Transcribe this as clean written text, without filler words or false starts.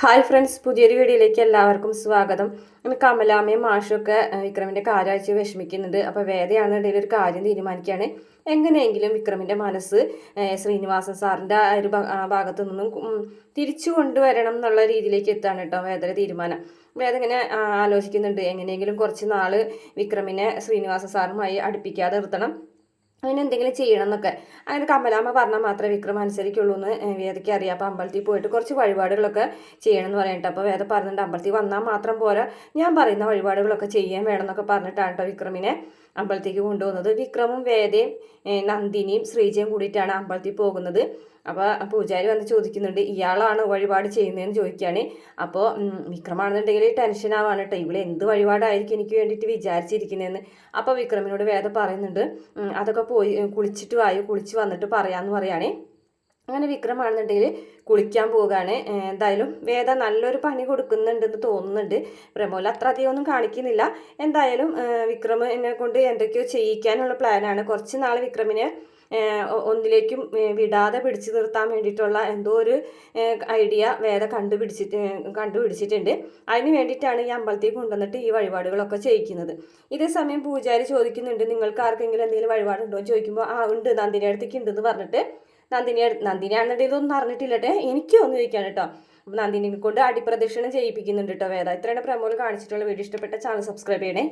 Hi friends, പുതിയൊരു വീഡിയോയിലേക്ക് എല്ലാവർക്കും സ്വാഗതം. കമലാമ്മയും മാഷൊക്കെ വിക്രമിൻ്റെ കാര്യാഴ്ച വിഷമിക്കുന്നുണ്ട്. അപ്പോൾ വേദയാണെന്നുണ്ടെങ്കിൽ ഒരു കാര്യം തീരുമാനിക്കുകയാണ്. എങ്ങനെയെങ്കിലും വിക്രമിൻ്റെ മനസ്സ് ശ്രീനിവാസൻ സാറിൻ്റെ ഒരു ഭാഗത്തു നിന്നും തിരിച്ചു കൊണ്ടുവരണം എന്നുള്ള രീതിയിലേക്ക് എത്താണ് കേട്ടോ വേദയുടെ തീരുമാനം. വേദ ഇങ്ങനെ ആലോചിക്കുന്നുണ്ട്, എങ്ങനെയെങ്കിലും കുറച്ച് നാൾ വിക്രമിനെ ശ്രീനിവാസൻ സാറുമായി അടുപ്പിക്കാതെ നിർത്തണം, അതിനെന്തെങ്കിലും ചെയ്യണം എന്നൊക്കെ. അങ്ങനെ കമലാമ്മ പറഞ്ഞാൽ മാത്രമേ വിക്രം അനുസരിക്കുള്ളൂ എന്ന് വേദയ്ക്ക് അറിയാം. അപ്പോൾ അമ്പലത്തിൽ പോയിട്ട് കുറച്ച് വഴിപാടുകളൊക്കെ ചെയ്യണം എന്ന് പറഞ്ഞിട്ട് അപ്പോൾ വേദ പറഞ്ഞിട്ട് അമ്പലത്തിൽ വന്നാൽ മാത്രം പോരാ, ഞാൻ പറയുന്ന വഴിപാടുകളൊക്കെ ചെയ്യാൻ വേണം എന്നൊക്കെ പറഞ്ഞിട്ടാണ് കേട്ടോ വിക്രമിനെ അമ്പലത്തേക്ക് കൊണ്ടുപോകുന്നത്. വിക്രമും വേദയും നന്ദിനിയും ശ്രീജയും കൂടിയിട്ടാണ് അമ്പലത്തിൽ പോകുന്നത്. അപ്പോൾ പൂജാരി വന്ന് ചോദിക്കുന്നുണ്ട്, ഇയാളാണ് വഴിപാട് ചെയ്യുന്നതെന്ന് ചോദിക്കുകയാണ്. അപ്പോൾ വിക്രമാണെന്നുണ്ടെങ്കിൽ ടെൻഷൻ ആവാണ് കേട്ടോ, ഇവിടെ എന്ത് വഴിപാടായിരിക്കും എനിക്ക് വേണ്ടിയിട്ട് വിചാരിച്ചിരിക്കുന്നതെന്ന്. അപ്പോൾ വിക്രമിനോട് വേദ പറയുന്നുണ്ട്, അതൊക്കെ പോയി കുളിച്ചിട്ട് വായു, കുളിച്ച് വന്നിട്ട് പറയാമെന്ന് പറയുകയാണേ. അങ്ങനെ വിക്രമാണെന്നുണ്ടെങ്കിൽ കുളിക്കാൻ പോവുകയാണ്. എന്തായാലും വേദ നല്ലൊരു പണി കൊടുക്കുന്നുണ്ടെന്ന് തോന്നുന്നുണ്ട്. പ്രമോല അത്ര അധികം ഒന്നും കാണിക്കുന്നില്ല. എന്തായാലും വിക്രം എന്നെ കൊണ്ട് എന്തൊക്കെയോ ചെയ്യിക്കാനുള്ള പ്ലാനാണ്. കുറച്ച് നാൾ വിക്രമിനെ ഒന്നിലേക്കും വിടാതെ പിടിച്ചു നിർത്താൻ വേണ്ടിയിട്ടുള്ള എന്തോ ഒരു ഐഡിയ വേദ കണ്ടുപിടിച്ചിട്ടുണ്ട്. അതിന് വേണ്ടിയിട്ടാണ് ഈ അമ്പലത്തിൽ കൊണ്ടുവന്നിട്ട് ഈ വഴിപാടുകളൊക്കെ ചെയ്യിക്കുന്നത്. ഇതേ സമയം പൂജാരി ചോദിക്കുന്നുണ്ട്, നിങ്ങൾക്ക് ആർക്കെങ്കിലും എന്തെങ്കിലും വഴിപാടുണ്ടോ എന്ന് ചോദിക്കുമ്പോൾ ഉണ്ട്, നന്ദിനി അടുത്തേക്ക് ഉണ്ടെന്ന് പറഞ്ഞിട്ട് നന്ദിനിയാണെന്നുണ്ടെങ്കിൽ ഇതൊന്നും അറിഞ്ഞിട്ടില്ലട്ടെ, എനിക്കൊന്നും ചോദിക്കാൻ കേട്ടോ. അപ്പോൾ നന്ദിനിനെ കൊണ്ട് അടിപ്രദക്ഷിണം ചെയ്യിപ്പിക്കുന്നുണ്ട് കേട്ടോ വേദ. ഇത്രയാണ് പ്രമോൽ കാണിച്ചിട്ടുള്ള വീഡിയോ. ഇഷ്ടപ്പെട്ട ചാനൽ സബ്സ്ക്രൈബ് ചെയ്യണേ.